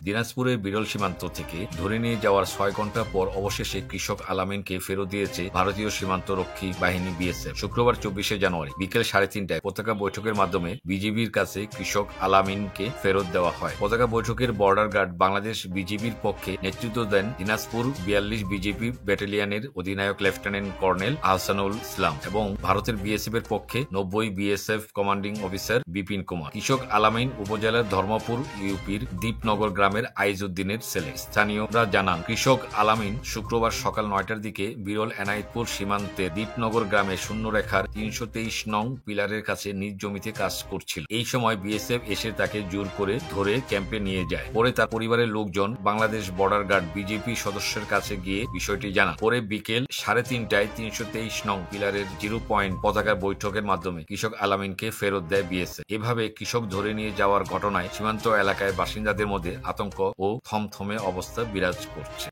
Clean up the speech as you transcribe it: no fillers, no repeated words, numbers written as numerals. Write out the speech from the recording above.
দিনাজপুরের বিরল সীমান্ত থেকে ধরে নিয়ে যাওয়ার 6 ঘন্টা পর অবশেষে কৃষক আলামিনকে ফেরত দিয়েছে ভারতীয় সীমান্ত রক্ষী বাহিনী বিএসএফ। শুক্রবার 24শে জানুয়ারি বিকেল 3:30টায় পতাকা বৈঠকের মাধ্যমে বিজিবির কাছে কৃষক আলামিনকে ফেরত দেওয়া হয়। পতাকা বৈঠকের বর্ডার গার্ড বাংলাদেশ বিজিবির পক্ষে নেতৃত্ব দেন দিনাজপুর 42 বিজিবি ব্যাটালিয়নের অধিনায়ক লেফটেন্যান্ট কর্নেল আহসানুল ইসলাম এবং ভারতের বিএসএফ এর পক্ষে 90 BSF commanding officer Bipin Kumar. কৃষক আলামিন উপজেলার ধর্মপুর ইউপির দীপনগর গ্রামের আইজউদ্দিনের ছেলে। স্থানীয়রা জানান, কৃষক আলামিন শুক্রবার সকাল 9টার দিকে বিরল এনায়েতপুর সীমান্তের দীপনগর গ্রামে শূন্যরেখার 323 নং পিলারের কাছে নিজ জমিতে কাজ করছিল। এই সময় বিএসএফ এসে তাকে জোর করে ধরে ক্যাম্পে নিয়ে যায়। পরে তার পরিবারের লোকজন বাংলাদেশ বর্ডার গার্ড বিজেপি সদস্যের কাছে গিয়ে বিষয়টি জানান। পরে বিকেল 3:30টায় 323 নং পিলারের 0 পয়েন্ট পতাকা বৈঠকের মাধ্যমে কৃষক আলামিনকে ফেরত দেয় বিএসএফ। এভাবে কৃষক ধরে নিয়ে যাওয়ার ঘটনায় সীমান্ত এলাকায় বাসিন্দাদের মধ্যে আতঙ্ক ও থমথমে অবস্থা বিরাজ করছে।